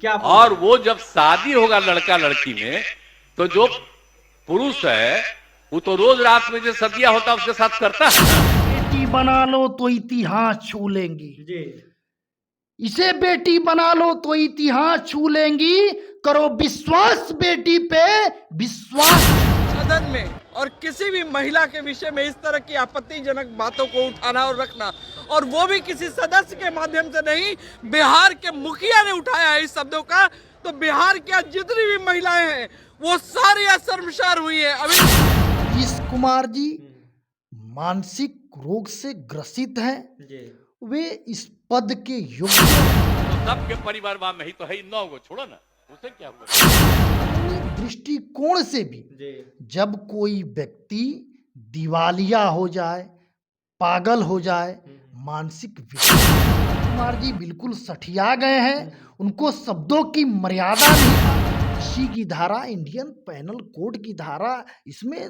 क्या और वो जब शादी होगा लड़का लड़की में, तो जो पुरुष है वो तो रोज रात में जो सदिया होता है उसके साथ करता है ना। बेटी बना लो तो इतिहास छू लेंगी, जी इसे बेटी बना लो तो इतिहास छू लेंगी। करो विश्वास बेटी पे, विश्वास। सदन में और किसी भी महिला के विषय में इस तरह की आपत्तिजनक बातों को उठाना और रखना, और वो भी किसी सदस्य के माध्यम से नहीं, बिहार के मुखिया ने उठाया है इस शब्दों का, तो बिहार की आज जितनी भी महिलाएं हैं वो सारी आज शर्मसार हुई है। अभी नीतीश कुमार जी मानसिक रोग से ग्रसित हैं, जी वे इस पद के योग्य तो सबके परिवार में ही तो है 9 गो, छोड़ो ना, उसे क्या हुआ। दृष्टिकोण से भी जी जब कोई व्यक्ति दिवालिया हो जाए, पागल हो जाए, मानसिक कुमार जी बिल्कुल सठिया गए हैं। उनको शब्दों की मर्यादा नहीं। इसी की धारा, इंडियन पैनल कोड की धारा, इसमें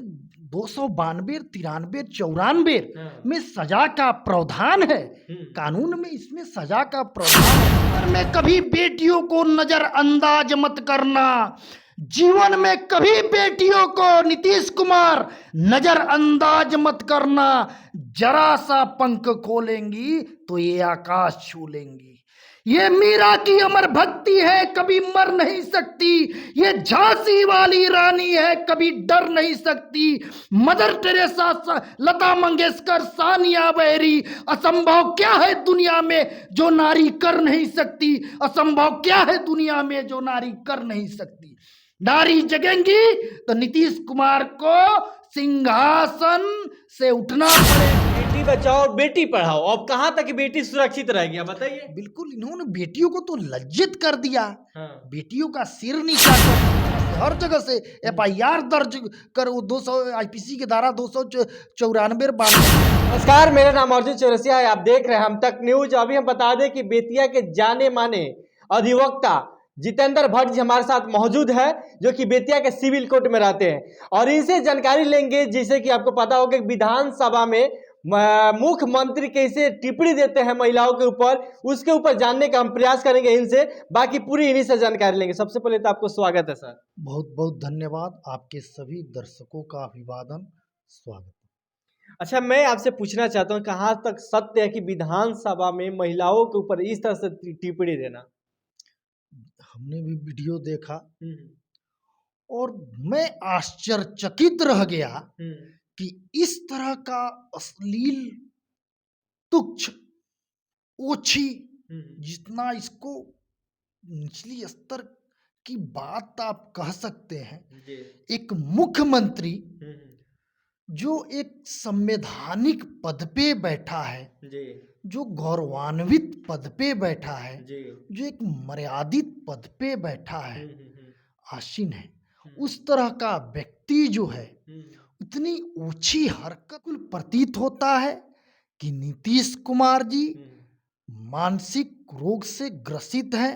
292, 93, 94 में सजा का प्रावधान है। कानून में इसमें सजा का प्रावधान है। पर में कभी बेटियों को नजरअंदाज मत करना, जीवन में कभी बेटियों को नीतीश कुमार नजरअंदाज मत करना। जरा सा पंख खोलेंगी तो ये आकाश छू लेंगी। ये मीरा की अमर भक्ति है, कभी मर नहीं सकती। ये झांसी वाली रानी है, कभी डर नहीं सकती। मदर टेरेसा, लता मंगेशकर, सानिया बहरी, असंभव क्या है दुनिया में जो नारी कर नहीं सकती। असंभव क्या है दुनिया में जो नारी कर नहीं सकती। नारी जगेंगी तो नीतीश कुमार को सिंहासन से उठना पड़ेगा। बेटी बचाओ बेटी पढ़ाओ, अब कहाँ तक बेटी सुरक्षित रहेगी आप बताइए। बिल्कुल, इन्होंने बेटियों को तो लज्जित कर दिया। हाँ। बेटियों का सिर नीचा कर, हर जगह से FIR दर्ज कर, वो 200 IPC की धारा 294 नमस्कार, मेरा नाम अर्जुन चौरसिया है, आप देख रहे हैं हम तक न्यूज। अभी हम बता दें कि बेतिया के जाने माने अधिवक्ता जितेंद्र भट्ट जी हमारे साथ मौजूद है, जो कि बेतिया के सिविल कोर्ट में रहते हैं, और इनसे जानकारी लेंगे। जिसे कि आपको पता होगा कि विधानसभा में मुख्यमंत्री कैसे टिप्पणी देते हैं महिलाओं के ऊपर, उसके ऊपर जानने का हम प्रयास करेंगे इनसे। बाकी पूरी इन्हीं से जानकारी लेंगे। सबसे पहले तो आपको स्वागत है सर। बहुत बहुत धन्यवाद, आपके सभी दर्शकों का अभिवादन, स्वागत। अच्छा, मैं आपसे पूछना चाहता हूँ, कहाँ तक सत्य है कि विधानसभा में महिलाओं के ऊपर इस तरह से टिप्पणी देना? हमने भी वीडियो देखा और मैं आश्चर्यचकित रह गया कि इस तरह का अश्लील, तुच्छ, ओछी, जितना इसको निचली स्तर की बात आप कह सकते हैं। एक मुख्यमंत्री जो एक संवैधानिक पद पे बैठा है, जो गौरवान्वित पद पे बैठा है, जो एक मर्यादित पद पे बैठा है, आसीन है, उस तरह का व्यक्ति जो है, इतनी ऊंची हरकत प्रतीत होता है कि नीतीश कुमार जी मानसिक रोग से ग्रसित हैं।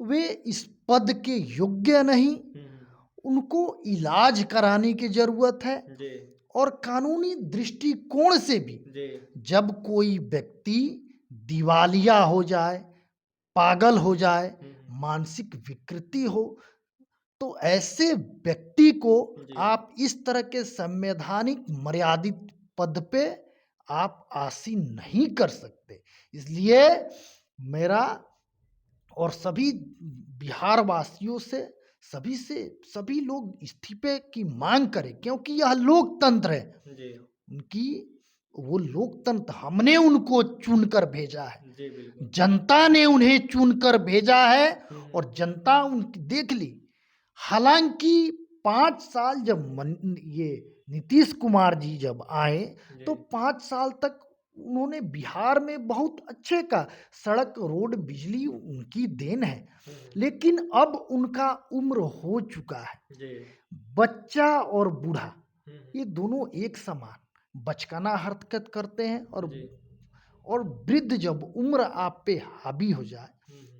वे इस पद के योग्य नहीं, उनको इलाज कराने की जरूरत है। और कानूनी दृष्टिकोण से भी जब कोई व्यक्ति दिवालिया हो जाए, पागल हो जाए, मानसिक विकृति हो, तो ऐसे व्यक्ति को आप इस तरह के संवैधानिक मर्यादित पद पे आप आसीन नहीं कर सकते। इसलिए मेरा और सभी बिहार वासियों से, सभी लोग इस्तीफे की मांग करें, क्योंकि यह लोकतंत्र है। उनकी वो लोकतंत्र, हमने उनको चुनकर भेजा है, जनता ने उन्हें चुनकर भेजा है, और जनता उनकी देख ली। हालांकि 5 साल जब ये नीतीश कुमार जी जब आए, तो 5 साल तक उन्होंने बिहार में बहुत अच्छे का सड़क, रोड, बिजली उनकी देन है। लेकिन अब उनका उम्र हो चुका है। बच्चा और बूढ़ा ये दोनों एक समान बचकाना हरकत करते हैं। और वृद्ध जब उम्र आप पे हावी हो जाए,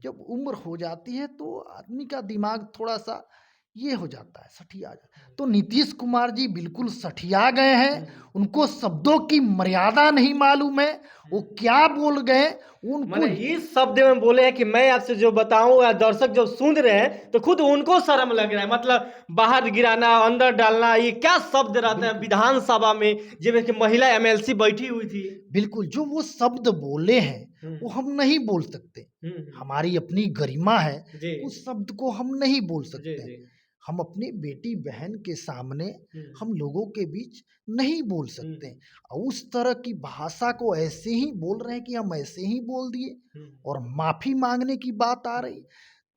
जब उम्र हो जाती है, तो आदमी का दिमाग थोड़ा सा ये हो जाता है, सठिया जाता है। तो नीतीश कुमार जी बिल्कुल सठिया गए हैं, उनको शब्दों की मर्यादा नहीं मालूम है, वो क्या बोल गए उनको। मैंने इस शब्द में बोले हैं कि मैं आपसे जो बताऊं या दर्शक जब सुन रहे हैं तो खुद उनको शर्म लग रहा है, मतलब बाहर गिराना अंदर डालना, ये क्या शब्द रहता है विधानसभा में जब एक महिला एमएलसी बैठी हुई थी। बिल्कुल, जो वो शब्द बोले हैं वो हम नहीं बोल सकते, हमारी अपनी गरिमा है, जी उस शब्द को हम नहीं बोल जी सकते। जी हम अपनी बेटी बहन के सामने हम लोगों के बीच नहीं बोल सकते, और उस तरह की भाषा को ऐसे ही बोल रहे हैं कि हम ऐसे ही बोल दिए, और माफी मांगने की बात आ रही।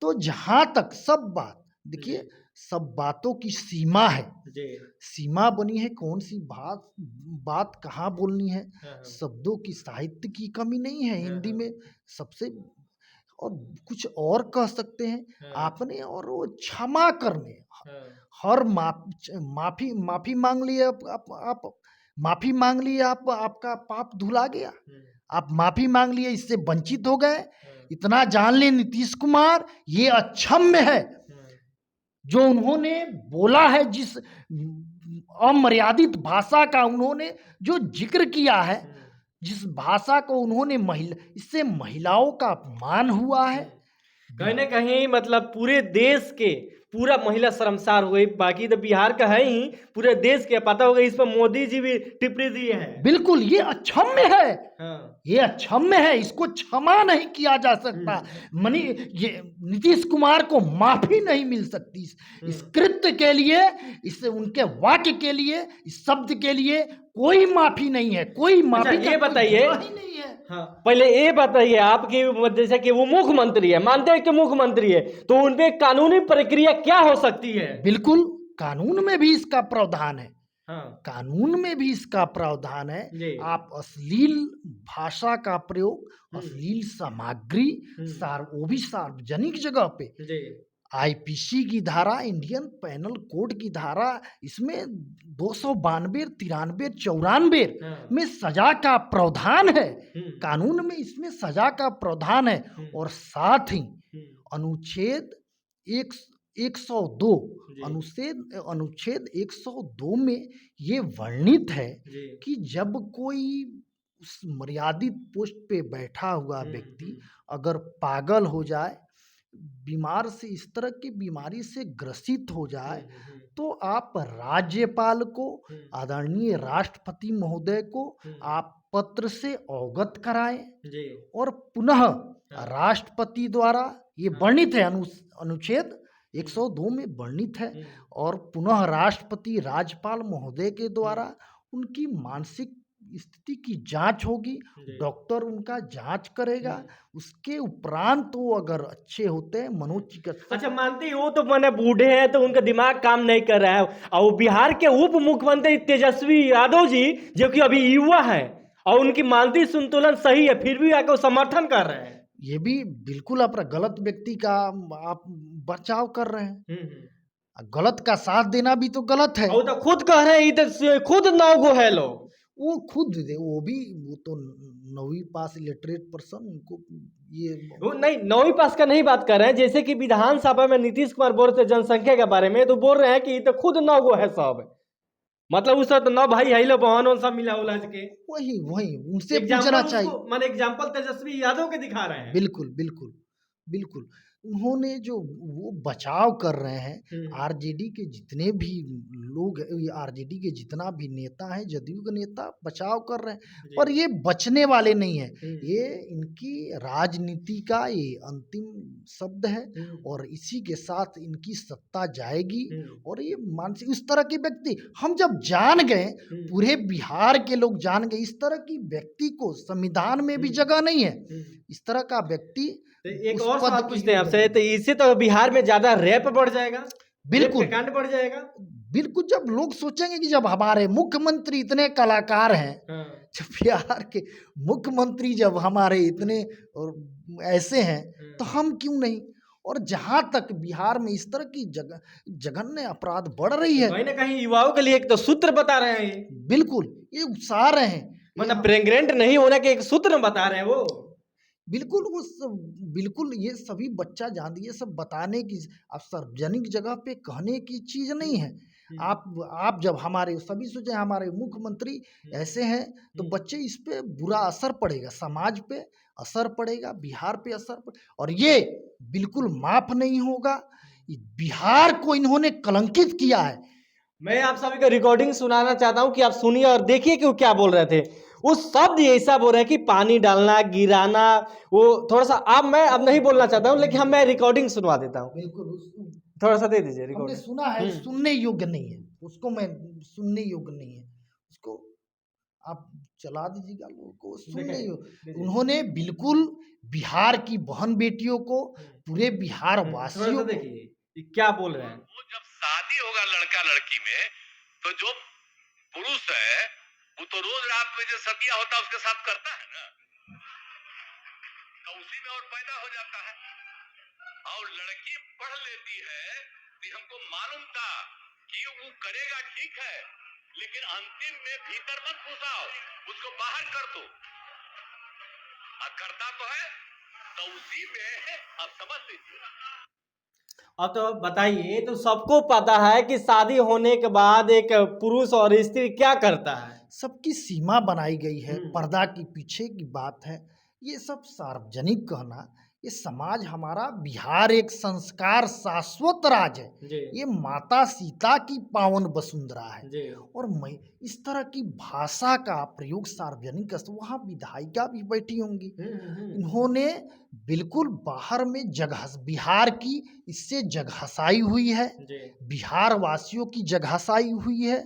तो जहां तक सब बात, देखिए सब बातों की सीमा है, जी सीमा बनी है, कौन सी बात कहाँ बोलनी है। हाँ, शब्दों की साहित्य की कमी नहीं है, हिंदी हाँ। में सबसे, और कुछ और कह सकते हैं हाँ, आपने, और वो क्षमा करने, हाँ, हर माफी माफी मांग लिए, आप माफी मांग लिए, आपका पाप धुला गया, आप माफी मांग लिए, इससे वंचित हो गए। इतना जान ले नीतीश कुमार, ये अक्षम्य है जो उन्होंने बोला है, जिस अमर्यादित भाषा का उन्होंने जो जिक्र किया है, जिस भाषा को उन्होंने इससे महिलाओं का अपमान हुआ है। कहीं ना कहीं मतलब पूरे देश के पूरा महिला शर्मसार हुए, बाकी तो बिहार का है ही, पूरे देश के पता होगा, इस पर मोदी जी भी टिप्पणी दिए हैं। बिल्कुल, ये अक्षम्य है, हाँ, ये अक्षम्य है, इसको क्षमा नहीं किया जा सकता। मनी ये नीतीश कुमार को माफी नहीं मिल सकती इस कृत्य के लिए, इस उनके वाक्य के लिए, इस शब्द के लिए कोई माफी नहीं है, कोई माफी अच्छा, ये का कोई बताइए। गुनाह ही नहीं है। हाँ, पहले ये बताइए आपकी, जैसे कि वो मुख्यमंत्री है, मानते हैं कि मुख्यमंत्री है, तो उनपे कानूनी प्रक्रिया क्या हो सकती है? बिल्कुल, कानून में भी इसका प्रावधान है, हाँ कानून में भी इसका प्रावधान है। जी। आप अश्लील भाषा का प्रयोग, अश्लील सामग्री, वो भी सार्वजनिक जगह पे, जी आईपीसी की धारा, इंडियन पैनल कोड की धारा, इसमें 292, 93, 94 हाँ। में सजा का प्रावधान है, कानून में इसमें सजा का प्रावधान है। और साथ ही अनुच्छेद 102, जी। अनुच्छेद 102 में ये वर्णित है जी कि जब कोई उस मर्यादित पोस्ट पे बैठा हुआ व्यक्ति अगर पागल हो जाए, बीमार से, इस तरह की बीमारी से ग्रसित हो जाए, तो आप राज्यपाल को, आदरणीय राष्ट्रपति महोदय को आप पत्र से अवगत कराएं, जी और पुनः राष्ट्रपति द्वारा, ये वर्णित है, अनुच्छेद 102 में वर्णित है, और पुनः राष्ट्रपति राज्यपाल महोदय के द्वारा उनकी मानसिक स्थिति की जांच होगी, डॉक्टर उनका जांच करेगा, उसके उपरांत वो अगर अच्छे होते हैं, मनोचिकित्सक। अच्छा, मानती हो तो मैंने बूढ़े हैं तो उनका दिमाग काम नहीं कर रहा है, और वो बिहार के उप मुख्यमंत्री तेजस्वी यादव जी जो कि अभी युवा है और उनकी मानसिक संतुलन सही है, फिर भी आके वो समर्थन कर रहे हैं। ये भी बिल्कुल अपना गलत व्यक्ति का आप बचाव कर रहे हैं, गलत का साथ देना भी तो गलत है। और तो खुद कह रहे हैं, इधर खुद 9 गो है लोग, वो खुद वो तो 9वीं पास इलिटरेट पर्सन, उनको ये वो नहीं 9वीं पास का नहीं बात कर रहे हैं, जैसे कि विधानसभा में नीतीश कुमार बोल रहे थे जनसंख्या के बारे में, तो बोल रहे हैं कि तो खुद 9 गो है सब, मतलब उस तो 9 भाई है, बहन सब मिला उलाज के, वही उनसे पूछना चाहिए। मैंने एग्जाम्पल तेजस्वी यादव के दिखा रहे हैं। बिल्कुल बिल्कुल बिल्कुल, उन्होंने जो वो बचाव कर रहे हैं, आरजेडी के जितने भी लोग, आरजेडी के जितना भी नेता है, जदयू के नेता बचाव कर रहे हैं, पर ये बचने वाले नहीं है, ये इनकी राजनीति का ये अंतिम शब्द है, और इसी के साथ इनकी सत्ता जाएगी। और ये मानसिक, इस तरह के व्यक्ति हम जब जान गए, पूरे बिहार के लोग जान गए, इस तरह की व्यक्ति को संविधान में भी जगह नहीं है, इस तरह का व्यक्ति। तो एक और सवाल पूछते हैं आपसे, तो इससे तो बिहार में ज्यादा रैप बढ़ जाएगा, बिल्कुल कांड बढ़ जाएगा। बिल्कुल, जब लोग सोचेंगे कि जब हमारे मुख्यमंत्री इतने कलाकार हैं, जब बिहार के मुख्यमंत्री जब हमारे इतने और ऐसे हैं, तो हम क्यों नहीं। और जहां तक बिहार में इस तरह की जघन्य अपराध बढ़ रही है, कहीं ना कहीं युवाओं के लिए एक तो सूत्र बता रहे हैं ये। बिल्कुल, ये उकसा रहे हैं, मतलब प्रेग्नेंट नहीं होने के एक सूत्र बता रहे हैं वो। बिल्कुल बिल्कुल ये सभी बच्चा जान ये सब बताने की, आप सार्वजनिक जगह पे कहने की चीज नहीं है। आप जब हमारे सभी सोचे हमारे मुख्यमंत्री ऐसे हैं तो बच्चे इस पे बुरा असर पड़ेगा, समाज पे असर पड़ेगा, बिहार पे और ये बिल्कुल माफ नहीं होगा। बिहार को इन्होंने कलंकित किया है। मैं आप सभी को रिकॉर्डिंग सुनाना चाहता हूं कि आप सुनिए और देखिए कि वो क्या बोल रहे थे। उस शब्द ऐसा बोल रहे हैं कि पानी डालना, गिराना, वो थोड़ा सा मैं अब नहीं बोलना चाहता हूं, लेकिन मैं रिकॉर्डिंग सुनवा देता हूं। बिल्कुल थोड़ा सा दे दीजिए हमने रिकॉर्डिंग। सुना है, सुनने योग्य नहीं है उसको, मैं सुनने योग्य नहीं है उसको, आप चला दीजिएगा लोगों को सुनने योग्य। उन्होंने बिल्कुल बिहार की बहन बेटियों को, पूरे बिहार वासियों को, देखिए कि क्या बोल रहे हैं। वो जब शादी होगा लड़का लड़की में, तो जो पुरुष है वो तो रोज रात में जो सदिया होता है उसके साथ करता है ना, तो उसी में और पैदा हो जाता है। और लड़की पढ़ लेती है कि हमको मालूम था कि वो करेगा, ठीक है, लेकिन अंतिम में भीतर मत घुसाओ, उसको बाहर कर दो। करता तो है, तो उसी में आप समझ लीजिए। अब तो बताइए, तो सबको पता है कि शादी होने के बाद एक पुरुष और स्त्री क्या करता है। सबकी सीमा बनाई गई है, पर्दा के पीछे की बात है। ये सब सार्वजनिक कहना, ये समाज हमारा बिहार एक संस्कार शाश्वत राज है। ये माता सीता की पावन वसुंधरा है। और मैं इस तरह की भाषा का प्रयोग सार्वजनिक, वहाँ विधायिका भी बैठी होंगी, इन्होंने बिल्कुल बाहर में जगह, बिहार की इससे जगहसाई हुई है, बिहार वासियों की जगहसाई हुई है।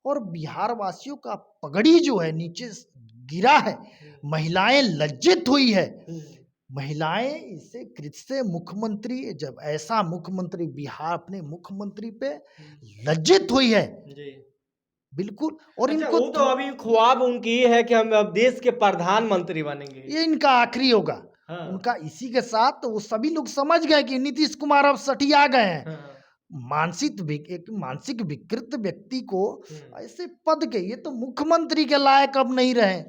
और बिहार वासियों का पगड़ी जो है नीचे गिरा है, महिलाएं लज्जित हुई है। महिलाएं इसे कृत्य मुख्यमंत्री, जब ऐसा मुख्यमंत्री बिहार अपने मुख्यमंत्री पे लज्जित हुई है बिल्कुल। और अच्छा, इनको वो तो अभी ख्वाब उनकी है कि हम अब देश के प्रधानमंत्री बनेंगे, ये इनका आखिरी होगा। उनका इसी के साथ तो वो सभी लोग समझ गए कि नीतीश कुमार अब सठिया गए हैं। एक मानसिक विकृत व्यक्ति को ऐसे पद के, ये तो मुख्यमंत्री के लायक अब नहीं रहे।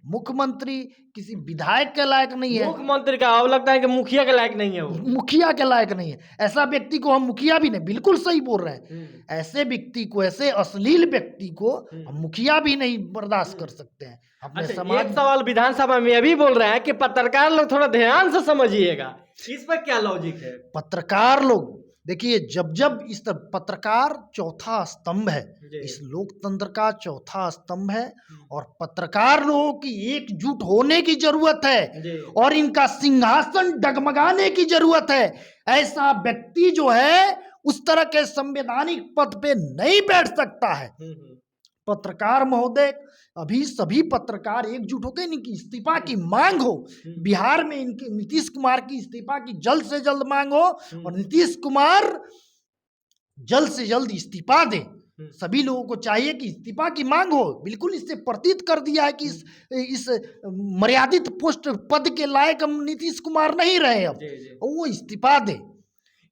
मुख्यमंत्री किसी विधायक के लायक नहीं है, मुख्यमंत्री का अब लगता है कि मुखिया के लायक नहीं है, वो मुखिया के लायक नहीं है। ऐसा व्यक्ति को हम मुखिया भी नहीं, बिल्कुल सही बोल रहे हैं, ऐसे व्यक्ति को, ऐसे अश्लील व्यक्ति को हम मुखिया भी नहीं बर्दाश्त कर सकते हैं अपने समाज। एक सवाल विधानसभा में ये भी बोल रहे हैं कि पत्रकार लोग थोड़ा ध्यान से समझिएगा, इस पर क्या लॉजिक है। पत्रकार लोग देखिए, जब इस तरह पत्रकार चौथा स्तंभ है, इस लोकतंत्र का चौथा स्तंभ है, और पत्रकार लोगों की एकजुट होने की जरूरत है और इनका सिंहासन डगमगाने की जरूरत है। ऐसा व्यक्ति जो है उस तरह के संवैधानिक पद पे नहीं बैठ सकता है। पत्रकार महोदय, अभी सभी पत्रकार एकजुट होकर इनकी इस्तीफा की मांग हो। बिहार में इनके नीतीश कुमार की इस्तीफा की जल्द से जल्द मांग हो और नीतीश कुमार जल्द से जल्द इस्तीफा दे। सभी लोगों को चाहिए कि इस्तीफा की मांग हो। बिल्कुल इससे प्रतीत कर दिया है कि इस मर्यादित पोस्ट पद के लायक हम नीतीश कुमार नहीं रहे, अब वो इस्तीफा दे।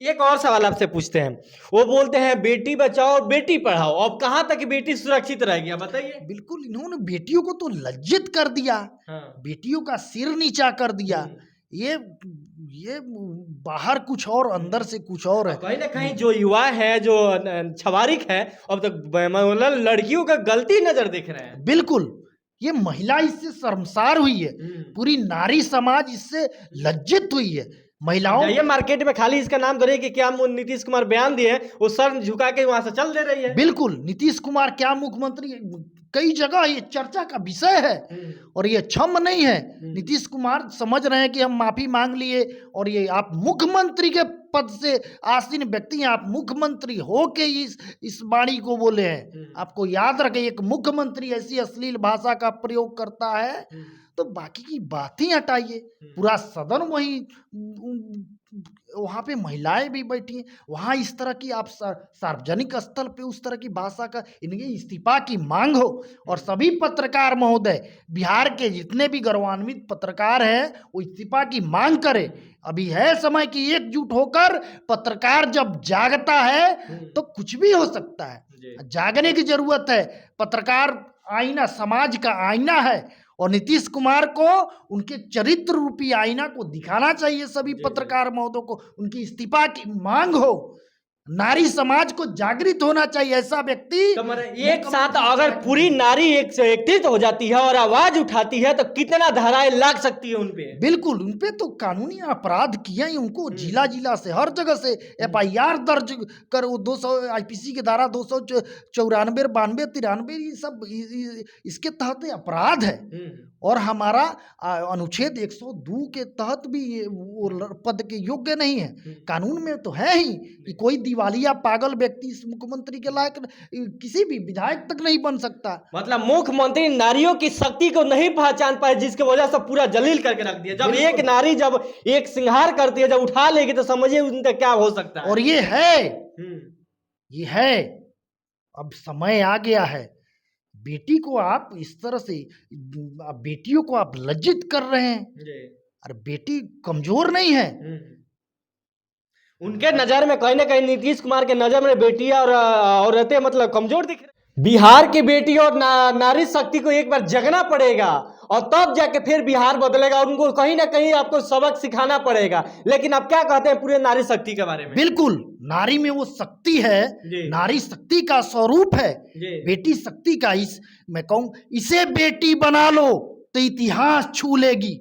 एक और सवाल आपसे पूछते हैं, वो बोलते हैं बेटी बचाओ और बेटी पढ़ाओ, अब कहाँ तक बेटी सुरक्षित रहेगी बताइए। बिल्कुल, इन्होंने बेटियों को तो लज्जित कर दिया, बेटियों का सिर नीचा कर दिया। ये बाहर कुछ और अंदर से कुछ और है। कहीं ना कहीं जो युवा है, जो छवारिक है, अब तक लड़कियों का गलती नजर देख रहे हैं। बिल्कुल, ये महिला इससे शर्मसार हुई है, पूरी नारी समाज इससे लज्जित हुई है। महिलाओं ये मार्केट में खाली इसका नाम धरे कि क्या नीतीश कुमार बयान दिए, वो सर झुका के वहां से चल दे रही है। बिल्कुल, नीतीश कुमार क्या मुख्यमंत्री, कई जगह ये चर्चा का विषय है और ये क्षम नहीं है। नीतीश कुमार समझ रहे हैं कि हम माफी मांग लिए, और ये आप मुख्यमंत्री के पद से आसीन व्यक्ति हैं, आप मुख्यमंत्री हो के इस वाणी को बोले हैं। आपको याद रखें, एक मुख्यमंत्री ऐसी अश्लील भाषा का प्रयोग करता है तो बाकी की बातें हटाइए। पूरा सदन वहाँ पे महिलाएं भी बैठी हैं, वहाँ इस तरह की आप सार्वजनिक स्थल पे उस तरह की भाषा का, इनके इस्तीफा की मांग हो। और सभी पत्रकार महोदय, बिहार के जितने भी गौरवान्वित पत्रकार हैं, वो इस्तीफा की मांग करें। अभी है समय कि एकजुट होकर, पत्रकार जब जागता है तो कुछ भी हो सकता है, जागने की जरूरत है। पत्रकार आईना, समाज का आईना है, और नीतीश कुमार को उनके चरित्र रूपी आईना को दिखाना चाहिए सभी पत्रकार महोदयों को, उनकी इस्तीफा की मांग हो, नारी समाज को जागृत होना चाहिए। ऐसा व्यक्ति एक साथ अगर पूरी नारी एकत्रित हो जाती है और आवाज उठाती है तो कितना धाराएं लग सकती है उनपे। बिल्कुल, उनपे तो कानूनी अपराध किए हैं, उनको जिला जिला से हर जगह से FIR दर्ज कर, वो 200 IPC के धारा 294, 92, 93 ये सब इसके तहत अपराध है। और हमारा अनुच्छेद 102 के तहत भी ये वो पद के योग्य नहीं है। कानून में तो है ही कि कोई दिवालिया पागल व्यक्ति इस मुख्यमंत्री के लायक किसी भी विधायक तक नहीं बन सकता। मतलब मुख्यमंत्री नारियों की शक्ति को नहीं पहचान पाए, जिसकी वजह से पूरा जलील करके रख दिया। जब एक नारी जब एक श्रृंगार करती है, जब उठा लेगी तो समझिए उनका क्या हो सकता है। और ये है अब समय आ गया है। बेटी को आप इस तरह से, बेटियों को आप लज्जित कर रहे हैं। अरे बेटी कमजोर नहीं है। उनके नजर में कहीं ना कहीं, नीतीश कुमार के नजर में बेटियां और औरतें मतलब कमजोर दिख रही। बिहार की बेटी और नारी शक्ति को एक बार जगना पड़ेगा और तब जाके फिर बिहार बदलेगा और उनको कहीं ना कहीं आपको सबक सिखाना पड़ेगा। लेकिन आप क्या कहते हैं पूरे नारी शक्ति के बारे में? बिल्कुल, नारी में वो शक्ति है, नारी शक्ति का स्वरूप है, बेटी शक्ति का। मैं कहूँ इसे बेटी बना लो तो इतिहास छू लेगी।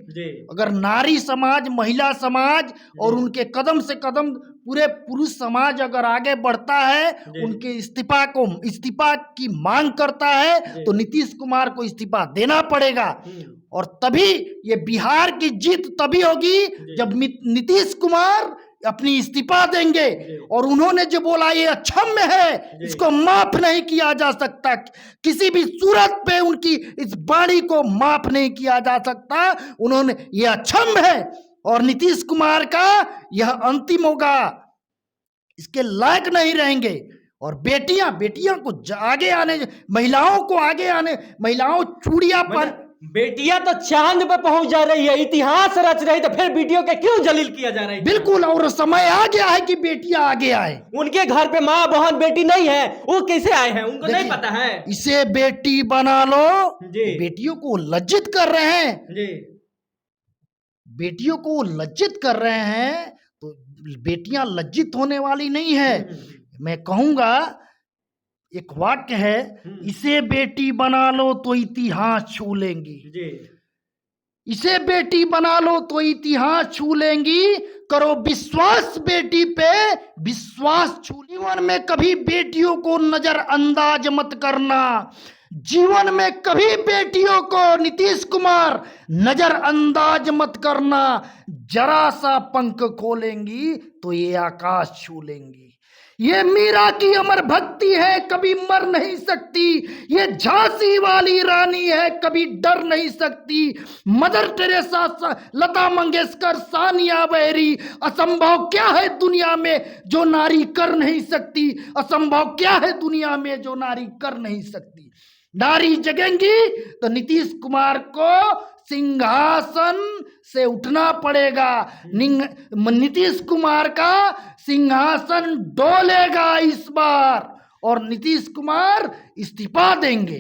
अगर नारी समाज, महिला समाज और उनके कदम से कदम पूरे पुरुष समाज अगर आगे बढ़ता है, उनके इस्तीफा की मांग करता है, तो नीतीश कुमार को इस्तीफा देना पड़ेगा। और तभी ये बिहार की जीत तभी होगी जब नीतीश कुमार अपनी इस्तीफा देंगे। और उन्होंने जो बोला ये अक्षम्य है, इसको माफ नहीं किया जा सकता, किसी भी सूरत पे उनकी इस वाणी को माफ नहीं किया जा सकता। उन्होंने ये अक्षम्य है और नीतीश कुमार का यह अंतिम होगा, इसके लायक नहीं रहेंगे। और बेटियां को आगे आने, महिलाओं को आगे आने, महिलाओं चूड़ियां पर, बेटियां तो चांद पे पहुंच जा रही है, इतिहास रच रही, तो फिर बेटियों के क्यों जलील किया जा रहा है? बिल्कुल, और समय आ गया है कि बेटियां आगे आए। उनके घर पे माँ बहन बेटी नहीं है, वो कैसे आए हैं उनको नहीं पता है। इसे बेटी बना लो, बेटियों को लज्जित कर रहे हैं बेटियों को लज्जित कर रहे हैं, तो बेटियां लज्जित होने वाली नहीं है। मैं कहूंगा एक वाक्य है, इसे बेटी बना लो तो इतिहास छू लेंगी। इसे बेटी बना लो तो इतिहास छू लेंगी, करो विश्वास बेटी पे विश्वास छू। जीवन में कभी बेटियों को नजरअंदाज मत करना, जीवन में कभी बेटियों को नीतीश कुमार नजरअंदाज मत करना। जरा सा पंख खोलेंगी तो ये आकाश छू लेंगी। ये मीरा की अमर भक्ति है, कभी मर नहीं सकती। ये झांसी वाली रानी है, कभी डर नहीं सकती। मदर टेरेसा, लता मंगेशकर, सानिया बहरी, असंभव क्या है दुनिया में जो नारी कर नहीं सकती, असंभव क्या है दुनिया में जो नारी कर नहीं सकती। नारी जगेंगी तो नीतीश कुमार को सिंहासन से उठना पड़ेगा। नीतीश कुमार का सिंहासन डोलेगा इस बार और नीतीश कुमार इस्तीफा देंगे।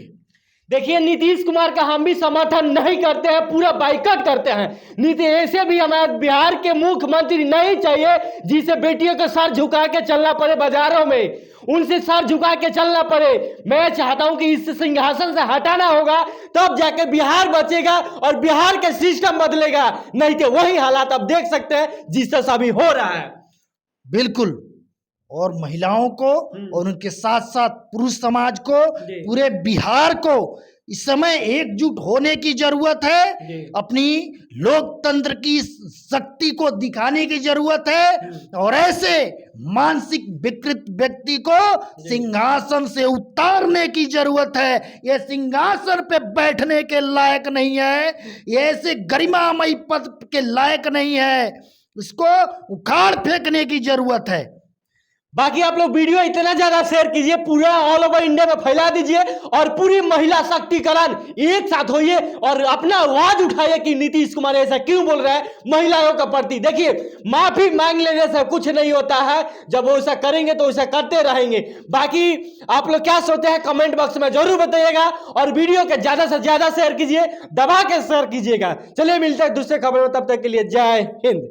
देखिए, नीतीश कुमार का हम भी समर्थन नहीं करते हैं, पूरा बाइकआउट करते हैं। नीतीश ऐसे भी हमारे बिहार के मुख्यमंत्री नहीं चाहिए जिसे बेटियों के सर झुका के चलना पड़े बाजारों में, उनसे सर झुका के चलना पड़े। मैं चाहता हूं कि इस सिंहासन से हटाना होगा, तब जाके बिहार बचेगा और बिहार का सिस्टम बदलेगा। नहीं तो वही हालात आप देख सकते हैं जिससे अभी हो रहा है। बिल्कुल, और महिलाओं को और उनके साथ साथ पुरुष समाज को, पूरे बिहार को इस समय एकजुट होने की जरूरत है। अपनी लोकतंत्र की शक्ति को दिखाने की जरूरत है और ऐसे मानसिक विकृत व्यक्ति को सिंहासन से उतारने की जरूरत है। यह सिंहासन पे बैठने के लायक नहीं है, ये ऐसे गरिमामयी पद के लायक नहीं है, इसको उखाड़ फेंकने की जरूरत है। बाकी आप लोग वीडियो इतना ज्यादा शेयर कीजिए, पूरा ऑल ओवर इंडिया में फैला दीजिए और पूरी महिला शक्तिकरण एक साथ होइए और अपना आवाज उठाइए कि नीतीश कुमार ऐसा क्यों बोल रहा है महिलाओं का प्रति। देखिए, माफी मांग लेने से कुछ नहीं होता है, जब वो ऐसा करेंगे तो ऐसा करते रहेंगे। बाकी आप लोग क्या सोचते हैं कमेंट बॉक्स में जरूर बताइएगा और वीडियो के ज्यादा से ज्यादा शेयर कीजिए, दबा के शेयर कीजिएगा। चलिए मिलते हैं दूसरे खबर में, तब तक के लिए जय हिंद।